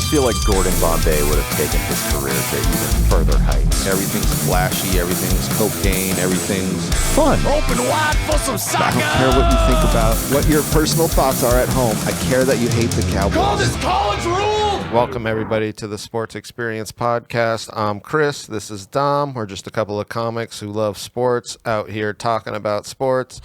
almost feel like Gordon Bombay would have taken his career to even further heights. Everything's flashy, everything's cocaine, everything's Fun. Open wide for some I don't soccer. care what you think about what your personal thoughts are at home. I care that you hate the Call Cowboys. this college ruled. Welcome, everybody, to the Sports Experience Podcast. I'm Chris. This is Dom. We're just a couple of comics who love sports out here talking about sports.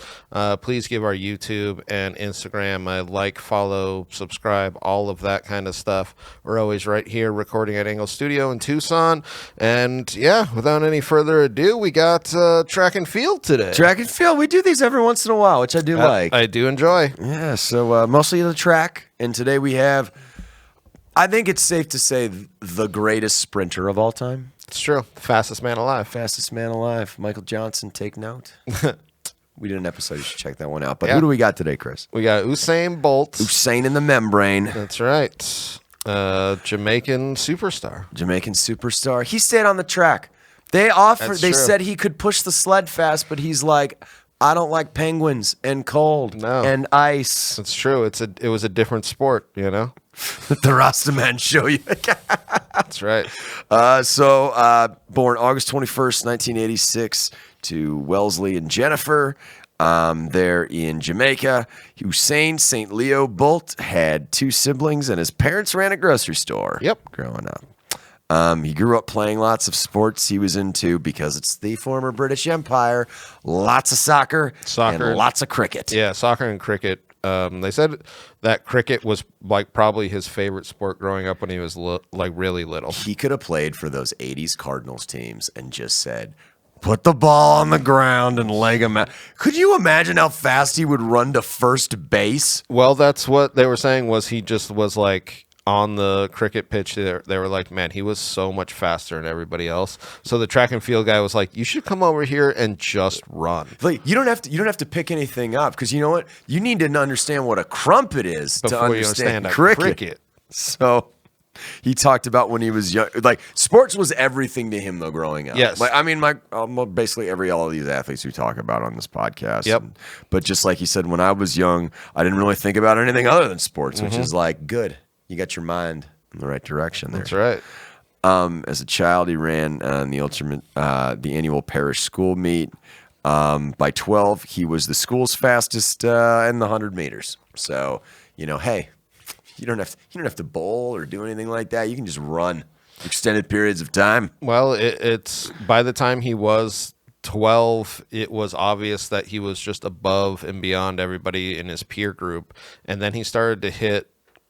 Please give our YouTube and Instagram a like, follow, subscribe, all of that kind of stuff. We're always right here recording at Engle Studio in Tucson. And, yeah, without any further ado, we got track and field today. Track and field. We do these every once in a while, which I do like. I do enjoy. Yeah, so mostly the track. And today we have, I think it's safe to say, the greatest sprinter of all time. It's true. Fastest man alive. Fastest man alive. Michael Johnson, take note. We did an episode. You should check that one out. But Yeah. who do we got today, Chris? We got Usain Bolt. Usain in the membrane. That's right. Jamaican superstar. Jamaican superstar. He stayed on the track. They offered. That's They true. said he could push the sled fast, but he's like, I don't like penguins and cold No. and ice. It's true. It was a different sport, you know? The Rasta man show you. That's right. Born August 21st, 1986, to Wellesley and Jennifer. There in Jamaica. Usain St. Leo Bolt had two siblings, and his parents ran a grocery store. Yep. Growing up. He grew up playing lots of sports he was into because it's the former British Empire. Lots of soccer. Soccer. And lots of cricket. Yeah, soccer and cricket. They said that cricket was like probably his favorite sport growing up when he was really little. He could have played for those 80s Cardinals teams and just said, put the ball on the ground and leg him out. Could you imagine how fast he would run to first base? Well, that's what they were saying was he just was like on the cricket pitch. They were like, man, he was so much faster than everybody else. So the track and field guy was like, you should come over here and just run. Like you don't have to pick anything up because you know what? You need to understand what a crumpet is to Before you understand understand cricket. So he talked about when he was young, like sports was everything to him though growing up. Yes. Like I mean, basically all of these athletes we talk about on this podcast. Yep. But just like he said, when I was young, I didn't really think about anything other than sports, which is like good. You got your mind in the right direction there. That's right. As a child, he ran the annual parish school meet. By 12, he was the school's fastest in the 100 meters. So, hey, you don't have to bowl or do anything like that. You can just run extended periods of time. Well, it's by the time he was 12, it was obvious that he was just above and beyond everybody in his peer group. And then he started to hit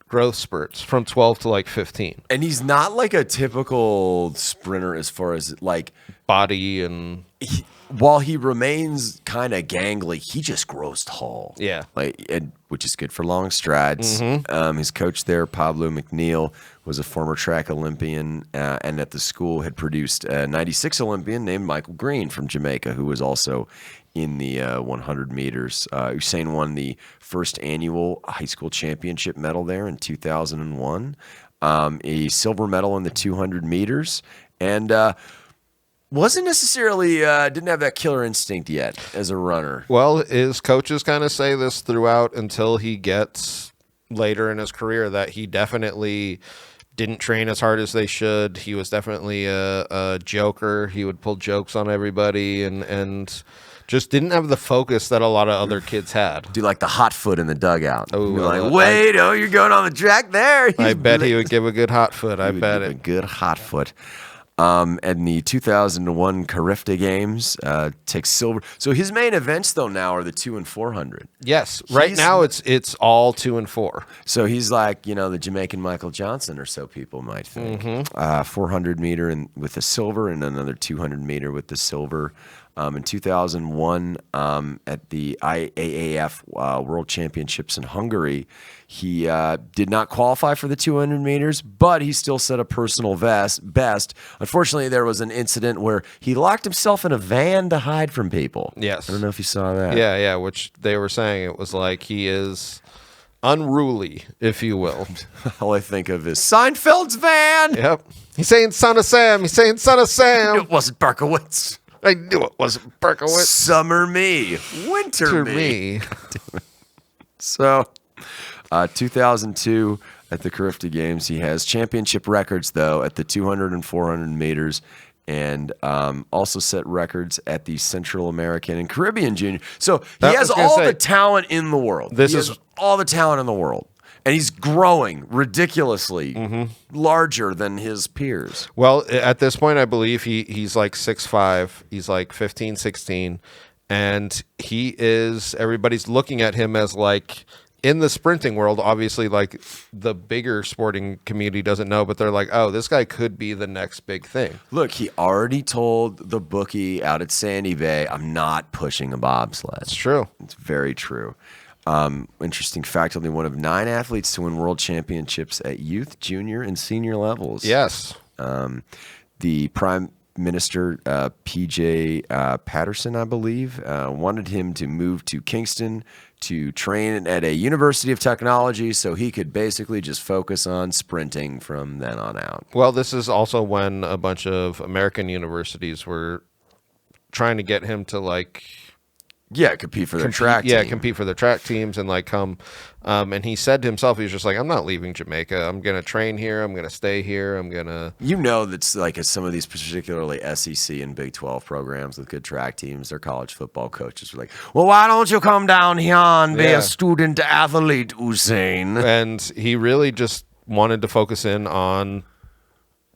growth spurts from 12 to like 15. And he's not like a typical sprinter as far as like Body and while he remains kind of gangly, he just grows tall. Yeah. Which is good for long strides. His coach there, Pablo McNeil, was a former track Olympian and at the school had produced a 96 Olympian named Michael Green from Jamaica, who was also in the 100 meters. Usain won the first annual high school championship medal there in 2001, a silver medal in the 200 meters, and wasn't necessarily didn't have that killer instinct yet as a runner. well, his coaches kind of say this throughout until he gets later in his career that he definitely didn't train as hard as they should. He was definitely a joker. He would pull jokes on everybody and just didn't have the focus that a lot of other kids had. Do like the hot foot in the dugout. Oh, You're like, wait, you're going on the track there. I bet he would give a good hot foot. I bet A it. good hot foot. And the 2001 Carifta Games takes silver. So his main events though now are the 2 and 400. Yes, right now it's all 2 and 4. So he's like the Jamaican Michael Johnson, or so people might think. 400 meter with the silver, and another 200 meter with the silver. In 2001, at the IAAF World Championships in Hungary, he did not qualify for the 200 meters, but he still set a personal best. Unfortunately, there was an incident where he locked himself in a van to hide from people. Yes. I don't know if you saw that. Yeah, which they were saying it was like he is unruly, if you will. All I think of is Seinfeld's van. Yep. He's saying son of Sam. He's saying son of Sam. It wasn't Berkowitz. I knew it wasn't Berkowitz. Summer me. Winter To me. me. So 2002 at the Carifta Games. He has championship records, though, at the 200 and 400 meters, and also set records at the Central American and Caribbean Junior. So he has all the talent in the world. He has all the talent in the world. And he's growing ridiculously larger than his peers. Well, at this point, I believe he's like 6'5". He's like 15, 16. And everybody's looking at him as like, in the sprinting world, obviously, like the bigger sporting community doesn't know, but they're like, oh, this guy could be the next big thing. Look, he already told the bookie out at Sandy Bay, I'm not pushing a bobsled. It's true. It's very true. Interesting fact, only one of 9 athletes to win world championships at youth, junior, and senior levels. Yes. The Prime Minister, P.J. Patterson, I believe, wanted him to move to Kingston to train at a University of Technology so he could basically just focus on sprinting from then on out. Well, this is also when a bunch of American universities were trying to get him to like... Yeah, compete for their track team. Yeah, compete for their track teams and like come. And he said to himself, he was just like, I'm not leaving Jamaica. I'm going to train here. I'm going to stay here. I'm going to... You know that's like at some of these particularly SEC and Big 12 programs with good track teams, their college football coaches are like, well, why don't you come down here and be a student athlete, Usain? And he really just wanted to focus in on...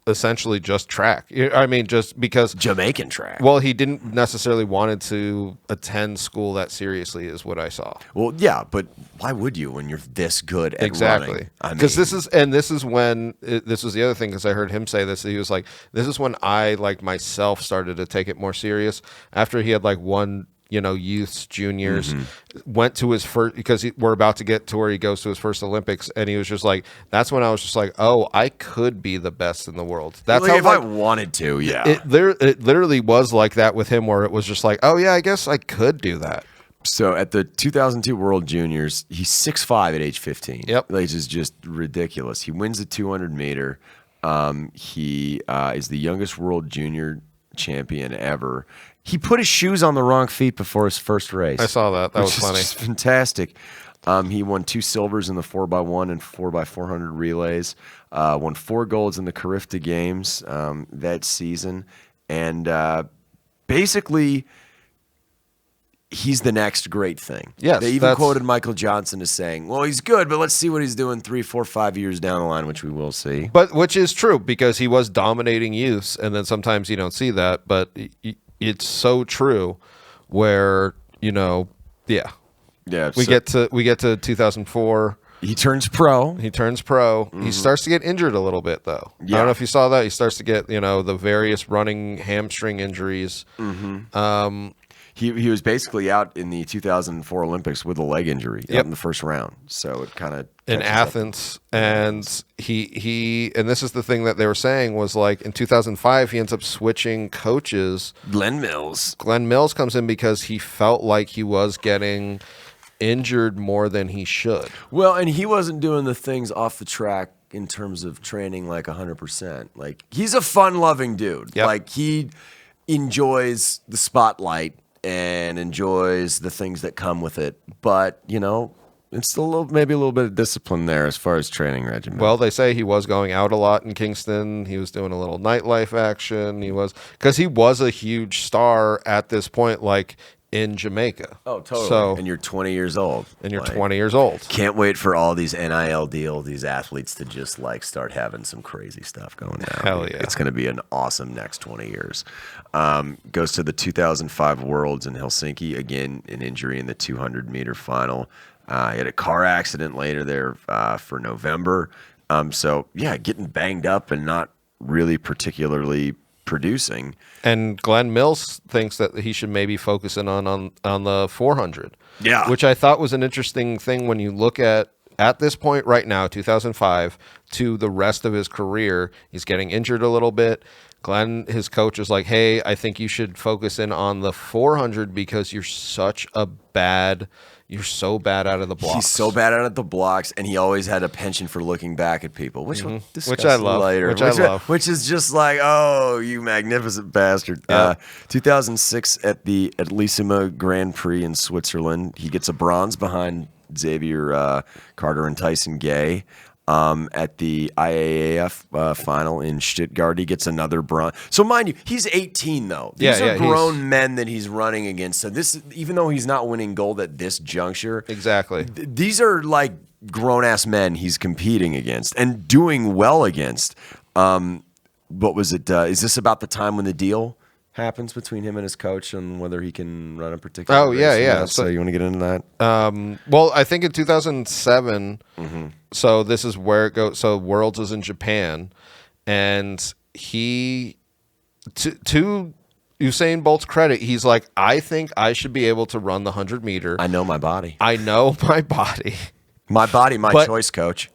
essentially just track. I mean, just because Jamaican track. Well, he didn't necessarily wanted to attend school that seriously, is what I saw. Well, yeah, but why would you when you're this good at exactly? Because this is when this was the other thing. Because I heard him say this. He was like, "This is when I like myself started to take it more serious." After he had like won, youths, juniors, went to his first, because we're about to get to where he goes to his first Olympics, and he was just like, that's when I was just like, oh, I could be the best in the world. That's like, how if I wanted to, yeah. It literally was like that with him, where it was just like, oh yeah, I guess I could do that. So at the 2002 World Juniors, he's 6'5" at age 15. Yep. Which is just ridiculous. He wins the 200 meter. He is the youngest world junior champion ever. He put his shoes on the wrong feet before his first race. I saw that. That was funny. Fantastic. He won 2 silvers in the 4x1 and 4x400 relays. Won 4 golds in the Carifta Games that season. And basically, he's the next great thing. Yes, they even quoted Michael Johnson as saying, well, he's good, but let's see what he's doing 3, 4, 5 years down the line, which we will see. But which is true, because he was dominating youths, and then sometimes you don't see that, but it's so true where, yeah. Yeah. We get to 2004. He turns pro. He starts to get injured a little bit, though. Yeah. I don't know if you saw that. He starts to get, the various running hamstring injuries. He was basically out in the 2004 Olympics with a leg injury out in the first round. So it kind of in Athens, and he and this is the thing that they were saying was like in 2005 he ends up switching coaches. Glenn Mills comes in because he felt like he was getting injured more than he should. Well, and he wasn't doing the things off the track in terms of training like 100%. Like he's a fun-loving dude. Yep. Like he enjoys the spotlight and enjoys the things that come with it, but it's maybe a little bit of discipline there as far as training regimen. Well, they say he was going out a lot in Kingston. He was doing a little nightlife action. Because he was a huge star at this point, like in Jamaica. Oh, totally. So, and you're 20 years old. Can't wait for all these NIL deals, these athletes to just like start having some crazy stuff going down. Hell yeah. It's going to be an awesome next 20 years. Goes to the 2005 Worlds in Helsinki. Again, an injury in the 200-meter final. He had a car accident later there for November. Getting banged up and not really particularly producing. And Glenn Mills thinks that he should maybe focus in on the 400. Yeah. Which I thought was an interesting thing when you look at this point right now, 2005, to the rest of his career. He's getting injured a little bit. Glenn, his coach, is like, hey, I think you should focus in on the 400 because you're so bad out of the blocks. He's so bad out of the blocks, and he always had a penchant for looking back at people, which we'll discuss I love later. Which is just like, oh, you magnificent bastard. Yeah. 2006 at the Lissima Grand Prix in Switzerland, he gets a bronze behind Xavier Carter and Tyson Gay. At the IAAF final in Stuttgart, he gets another bronze. So mind you, he's 18 though. These are grown men that he's running against. So this, even though he's not winning gold at this juncture, exactly, these are like grown ass men he's competing against and doing well against. What was it? Is this about the time when the deal happens between him and his coach on whether he can run a particular race? Yeah. So you want to get into that? Well, I think in 2007, so this is where it goes. So Worlds is in Japan, and he, to Usain Bolt's credit, he's like, I think I should be able to run the 100-meter. I know my body. I know my body. My body, my choice, coach.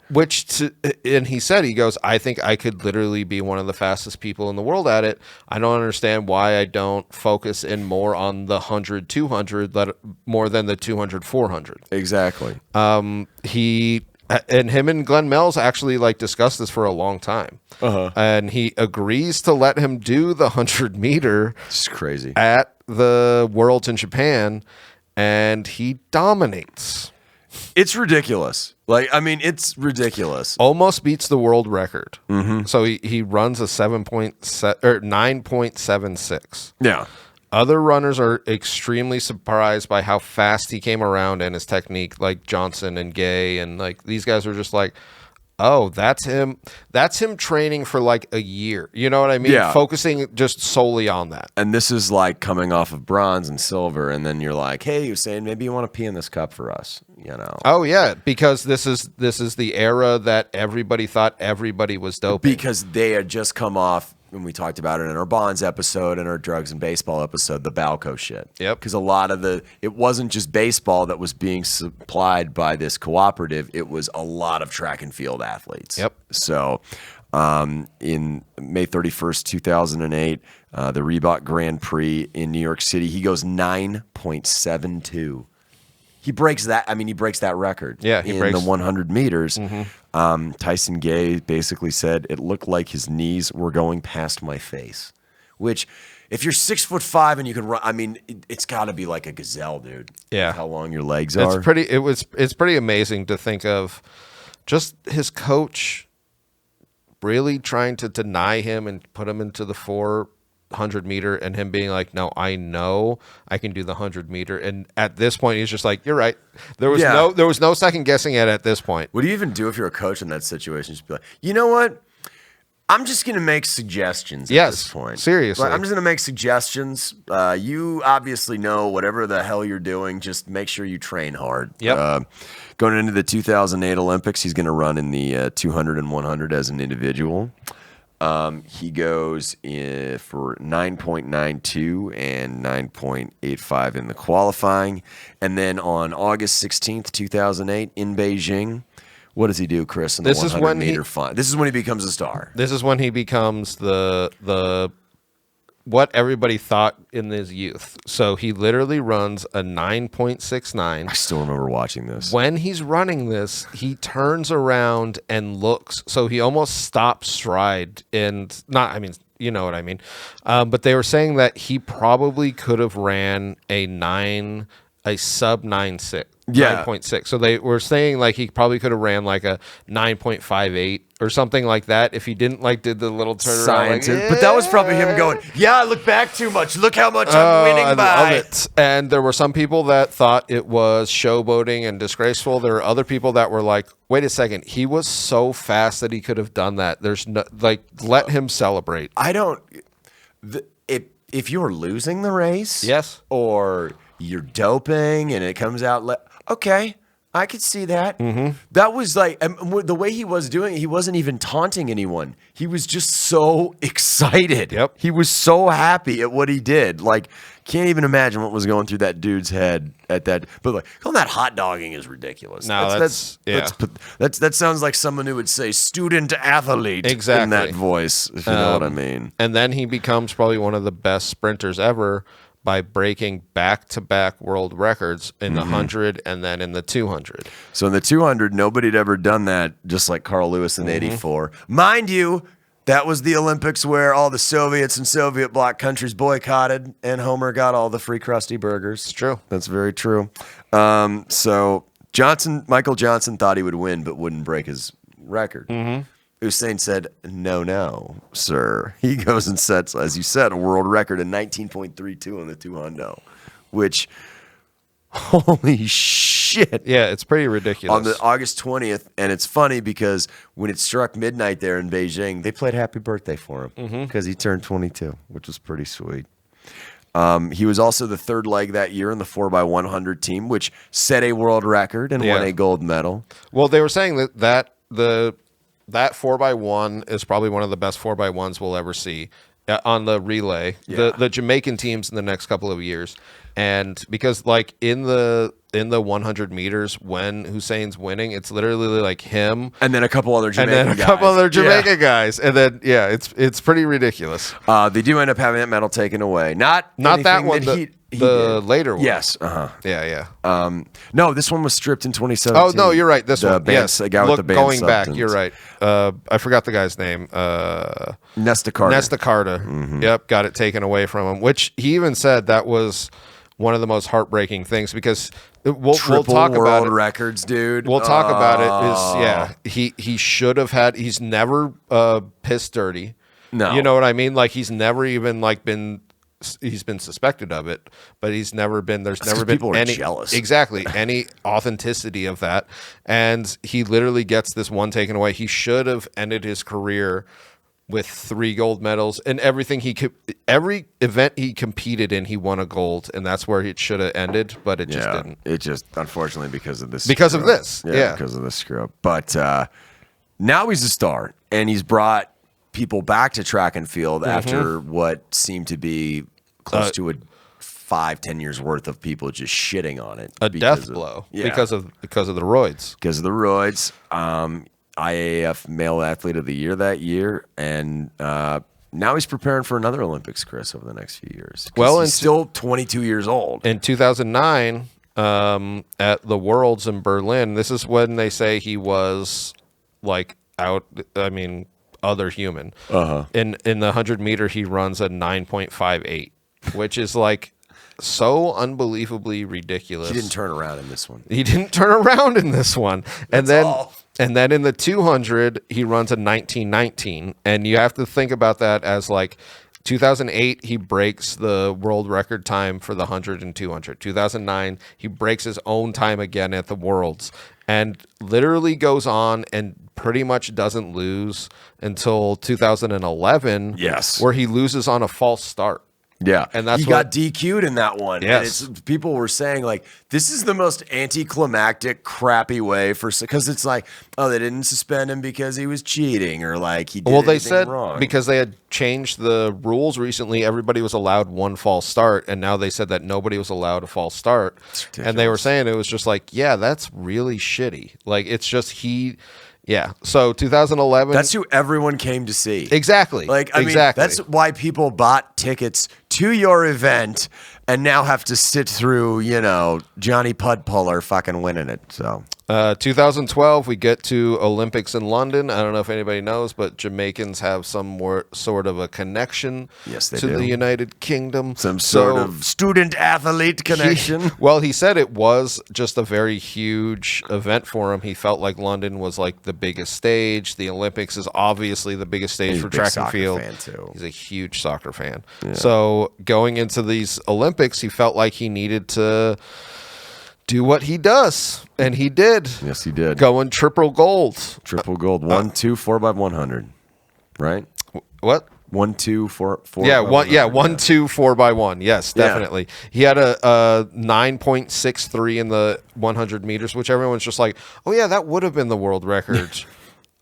And he said, he goes, I think I could literally be one of the fastest people in the world at it. I don't understand why I don't focus in more on the 100, 200, more than the 200, 400. Exactly. Him and Glenn Mills actually like discussed this for a long time. And he agrees to let him do the 100-meter. It's crazy. At the Worlds in Japan, and he dominates. It's ridiculous. It's ridiculous. Almost beats the world record. So he runs a 9.76. Yeah. Other runners are extremely surprised by how fast he came around and his technique, like Johnson and Gay, and like these guys are just like, oh, that's him. That's him training for like a year. You know what I mean? Yeah. Focusing just solely on that. And this is like coming off of bronze and silver, and then you're like, hey, Usain, maybe you want to pee in this cup for us, you know? Oh yeah, because this is the era that everybody thought everybody was doping. Because they had just come off, and we talked about it in our bonds episode and our drugs and baseball episode, the Balco shit. Yep. Because a lot of it wasn't just baseball that was being supplied by this cooperative. It was a lot of track and field athletes. Yep. So in May 31st, 2008, the Reebok Grand Prix in New York City, he goes 9.72. He breaks that. He breaks that record. Yeah, in the 100 meters. Tyson Gay basically said it looked like his knees were going past my face. Which, if you're 6'5" and you can run, it's got to be like a gazelle, dude. Yeah, how long your legs are. It's pretty amazing to think of, just his coach really trying to deny him and put him into the 400-meter, and him being like, no, I know I can do the 100-meter. And at this point, he's just like, you're right. There was no second guessing it at this point. What do you even do if you're a coach in that situation? Just be like, you know what? I'm just going to make suggestions at this point. Seriously. I'm just going to make suggestions. You obviously know whatever the hell you're doing. Just make sure you train hard. Yep. Going into the 2008 Olympics, he's going to run in the 200 and 100 as an individual. He goes for 9.92 and 9.85 in the qualifying. And then on August 16th, 2008 in Beijing, what does he do, Chris, in the 100-meter final? This is when he becomes a star. This is when he becomes the what everybody thought in his youth. So he literally runs a 9.69. I still remember watching this. When he's running this, he turns around and looks. So he almost stops stride and you know what I mean. But they were saying that he probably could have ran a sub 9.6. Yeah. 9.6. So they were saying like he probably could have ran like a 9.58 or something like that if he didn't did the little turnaround. But that was probably him going, yeah, I look back too much. Look how much I'm winning by. I love it. And there were some people that thought it was showboating and disgraceful. There were other people that were like, wait a second, he was so fast that he could have done that. There's no, let him celebrate. If you're losing the race, yes, or you're doping and it comes out, okay, I could see that. Mm-hmm. That was the way he was doing it, he wasn't even taunting anyone. He was just so excited. Yep. He was so happy at what he did. Can't even imagine what was going through that dude's head at that. But calling that hot dogging is ridiculous. No, that sounds like someone who would say student athlete exactly in that voice, if you know what I mean. And then he becomes probably one of the best sprinters ever by breaking back-to-back world records in the 100 and then in the 200. So in the 200, nobody had ever done that, just like Carl Lewis in '84. Mind you, that was the Olympics where all the Soviets and Soviet bloc countries boycotted, and Homer got all the free crusty burgers. It's true. That's very true. So Michael Johnson thought he would win, but wouldn't break his record. Usain said, no, sir. He goes and sets, as you said, a world record in 19.32 on the 200, which, holy shit. Yeah, it's pretty ridiculous. On the August 20th, and it's funny because when it struck midnight there in Beijing, they played happy birthday for him because he turned 22, which was pretty sweet. He was also the third leg that year in the 4x100 team, which set a world record and won a gold medal. Well, they were saying that 4x1 is probably one of the best 4x1s we'll ever see on the relay. The Jamaican teams in the next couple of years. And because like in the 100 meters when Hussein's winning, it's literally like him and then a couple other Jamaican guys. And then it's pretty ridiculous. They do end up having that medal taken away. Not that one. The later one. Yes. Yeah. No, this one was stripped in 2017. Oh no, you're right. This one. Yes. The guy with the banned going substance. back, you're right. I forgot the guy's name. Nesta Carter. Yep, got it taken away from him. Which he even said that was one of the most heartbreaking things because we'll talk about it. Records, dude. We'll talk about it. He should have had. He's never pissed dirty. No, you know what I mean. Like he's never even like been. He's been suspected of it, but he's never been. There's never been any jealous. Exactly any authenticity of that. And he literally gets this one taken away. He should have ended his career with 3 gold medals and everything every event he competed in, he won a gold, and that's where it should have ended, but it just didn't. It just, unfortunately, because of this. Because of this. Because of this screw up. But now he's a star, and he's brought people back to track and field after what seeed to be close to a 5-10 years worth of people just shitting on it. A death blow because of the roids. Because of the roids. IAAF Male Athlete of the Year that year, and now he's preparing for another Olympics, Chris, over the next few years. Well, he's still 22 years old. In 2009, at the Worlds in Berlin, this is when they say he was like other human. In the 100 meter, he runs a 9.58, which is like so unbelievably ridiculous. He didn't turn around in this one. And then in the 200, he runs a 19:19, and you have to think about that as like 2008, he breaks the world record time for the 100 and 200. 2009, he breaks his own time again at the Worlds, and literally goes on and pretty much doesn't lose until 2011. Yes, where he loses on a false start. Yeah, and that's he got DQ'd in that one. Yes, and people were saying like this is the most anticlimactic, crappy way because it's like, oh, they didn't suspend him because he was cheating or like he did they said wrong. Because they had changed the rules recently. Everybody was allowed one false start, and now they said that nobody was allowed a false start. And they were saying it was just like, yeah, that's really shitty. Like it's just Yeah. So 2011. That's who everyone came to see. Exactly. Like, I mean, that's why people bought tickets to your event and now have to sit through, Johnny Pudpuller fucking winning it. So 2012, we get to Olympics in London. I don't know if anybody knows, but Jamaicans have some more sort of a connection to the United Kingdom. Some sort of student-athlete connection. He said it was just a very huge event for him. He felt like London was like the biggest stage. The Olympics is obviously the biggest stage for track and field. He's a huge soccer fan. Yeah. So going into these Olympics, he felt like he needed to do what he does, and he did. Yes, he did. Going triple gold. 1-2 4x100, right? What? 1-2 4. 1-2 4x1. Yes, definitely. Yeah. He had a 9.63 in the 100 meters, which everyone's just like, oh yeah, that would have been the world record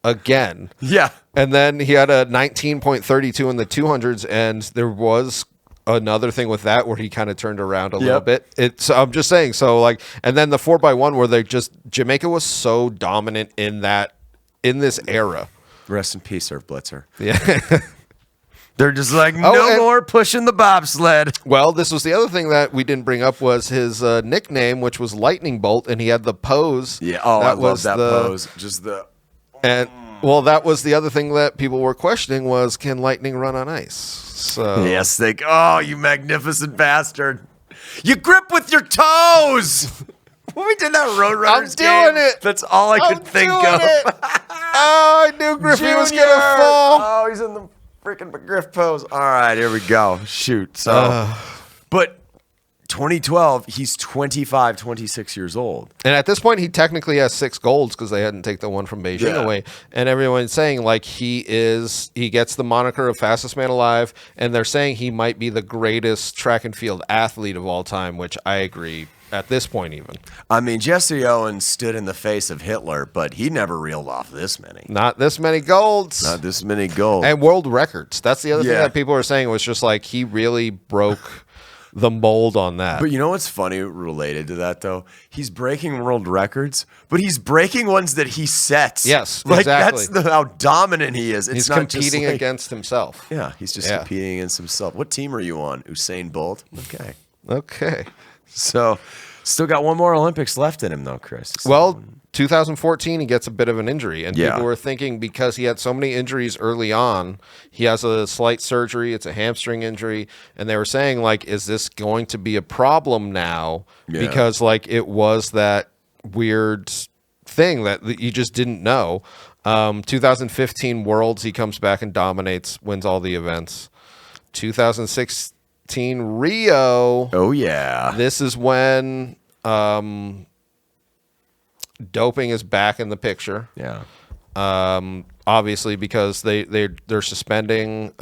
again. Yeah. And then he had a 19.32 in the 200s, and there was another thing with that where he kind of turned around a little bit. I'm just saying, so like, and then the 4x1 where Jamaica was so dominant in this era. Rest in peace, Irv Blitzer. Yeah. They're just like, no more pushing the bobsled. Well, this was the other thing that we didn't bring up was his nickname, which was Lightning Bolt, and he had the pose. Yeah, I love that pose. Well, that was the other thing that people were questioning was, can lightning run on ice? So yes, you magnificent bastard. You grip with your toes. When we did that Roadrunners doing game, it. That's all I could think of. Oh, I knew Griffey was going to fall. Oh, he's in the freaking McGriff pose. All right, here we go. Shoot. So, but 2012, he's 25, 26 years old. And at this point, he technically has 6 golds because they hadn't taken the one from Beijing away. And everyone's saying like he gets the moniker of fastest man alive. And they're saying he might be the greatest track and field athlete of all time, which I agree at this point even. I mean, Jesse Owens stood in the face of Hitler, but he never reeled off this many. Not this many golds. Not this many golds. And world records. That's the other thing that people were saying was just like he really broke the mold on that. But you know what's funny related to that, though? He's breaking world records, but he's breaking ones that he sets. Yes, like, exactly. That's how dominant he is. It's he's not competing just against himself. Yeah, he's just competing against himself. What team are you on? Usain Bolt? Okay. So, still got one more Olympics left in him, though, Chris. Well, 2014, he gets a bit of an injury. And Yeah. people were thinking because he had so many injuries early on, he has a slight surgery. It's a hamstring injury. And they were saying, like, is this going to be a problem now? Yeah. Because, like, it was that weird thing that you just didn't know. 2015 Worlds, he comes back and dominates, wins all the events. 2016 Rio. Oh, yeah. This is when doping is back in the picture. Yeah. Obviously, because they're suspending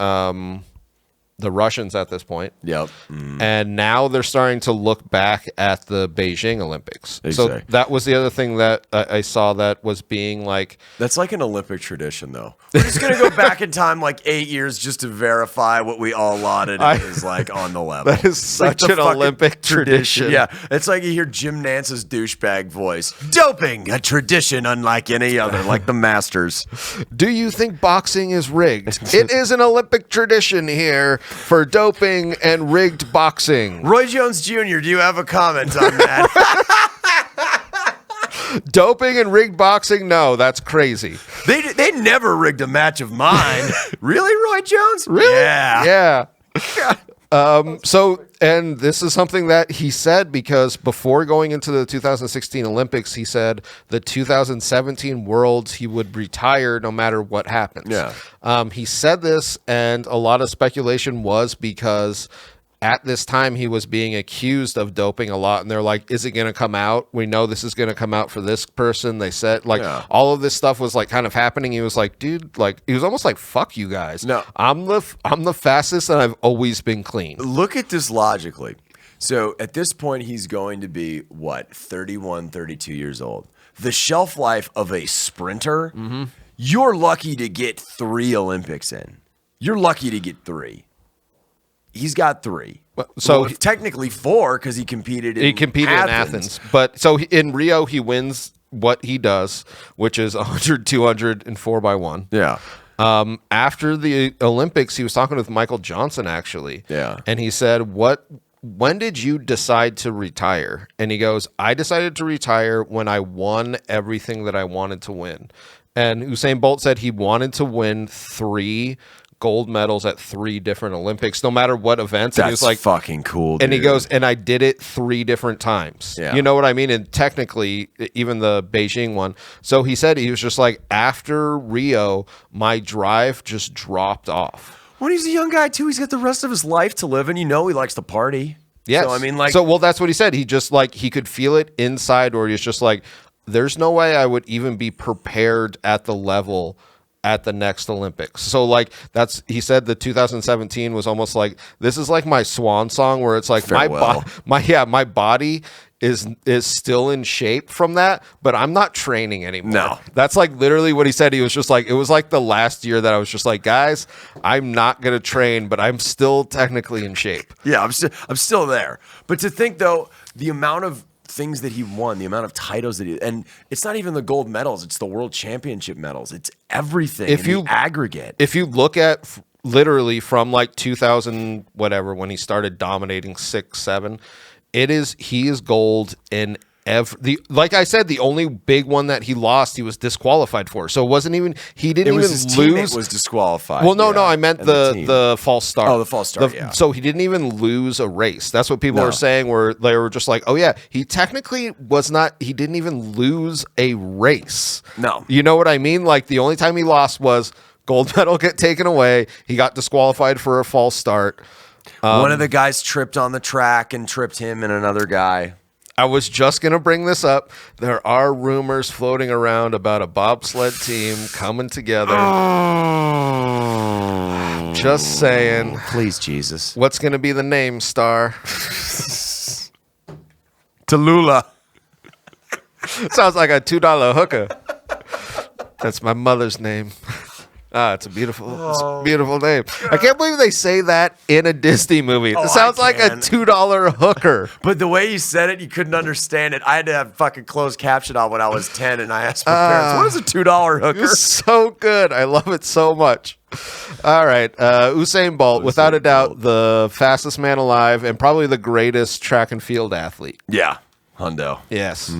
the Russians at this point. Yep. And now they're starting to look back at the Beijing Olympics. So Exactly. that was the other thing that I saw that was being like... That's like an Olympic tradition, though. We're just going to go back in time like 8 years just to verify what we all lauded is like on the level. That is such an Olympic tradition. Yeah. It's like you hear Jim Nance's douchebag voice. Doping, a tradition unlike any other, like the Masters. Do you think boxing is rigged? It is an Olympic tradition here for doping and rigged boxing. Roy Jones Jr., do you have a comment on that? Doping and rigged boxing? No, that's crazy. They never rigged a match of mine. Really, Roy Jones? Really? Yeah. Yeah. So, and this is something that he said because before going into the 2016 Olympics, he said the 2017 Worlds, he would retire no matter what happens. Yeah. He said this, and a lot of speculation was because at this time he was being accused of doping a lot, and they're like, is it going to come out? We know this is going to come out for this person. They said like all of this stuff was like kind of happening. He was like, dude, like he was almost like, fuck you guys. No, I'm the fastest and I've always been clean. Look at this logically. So at this point, he's going to be what, 31, 32 years old. The shelf life of a sprinter, you're lucky to get 3 Olympics in. You're lucky to get 3. He's got 3. So well, technically 4 because he competed in Athens. But so in Rio, he wins what he does, which is 100, 200, and 4x1. Yeah. After the Olympics, he was talking with Michael Johnson, actually. Yeah. And he said, when did you decide to retire? And he goes, I decided to retire when I won everything that I wanted to win. And Usain Bolt said he wanted to win 3 gold medals at 3 different Olympics, no matter what events. That's and he was like, fucking cool, dude. And he goes, and I did it 3 different times. Yeah. You know what I mean? And technically, even the Beijing one. So he said he was just like, after Rio, my drive just dropped off. When he's a young guy, too, he's got the rest of his life to live, and you know he likes to party. Yes. So, I mean, like... well, that's what he said. He just, like, he could feel it inside, or he's just like, there's no way I would even be prepared at the level at the next Olympics. So like he said the 2017 was almost like, this is like my swan song where it's like Farewell. my body is still in shape from that, but I'm not training anymore. No. That's like literally what he said. He was just like, it was like the last year that I was just like, guys, I'm not going to train, but I'm still technically in shape. Yeah, I'm still there. But to think though, the amount of things that he won, the amount of titles that and it's not even the gold medals, it's the world championship medals. It's everything in the aggregate. If you look at literally from like 2000 whatever when he started dominating 6, 7, he is gold in like I said, the only big one that he lost, he was disqualified for. So it wasn't even he didn't even his lose. Teammate was disqualified. Well, no, I meant the false start. Oh, the false start. Yeah. So he didn't even lose a race. That's what people are saying. Where they were just like, oh yeah, he technically was not. He didn't even lose a race. No. You know what I mean? Like the only time he lost was gold medal get taken away. He got disqualified for a false start. One of the guys tripped on the track and tripped him and another guy. I was just going to bring this up. There are rumors floating around about a bobsled team coming together. Just saying. Please, Jesus. What's going to be the name, Star? Tallulah. Sounds like a $2 hooker. That's my mother's name. It's a beautiful name. I can't believe they say that in a Disney movie. It sounds like a $2 hooker. But the way you said it, you couldn't understand it. I had to have fucking closed caption on when I was 10, and I asked my parents, what is a $2 hooker? It's so good. I love it so much. All right. Usain Bolt, without a doubt, the fastest man alive and probably the greatest track and field athlete. Yeah. Hundo. Yes.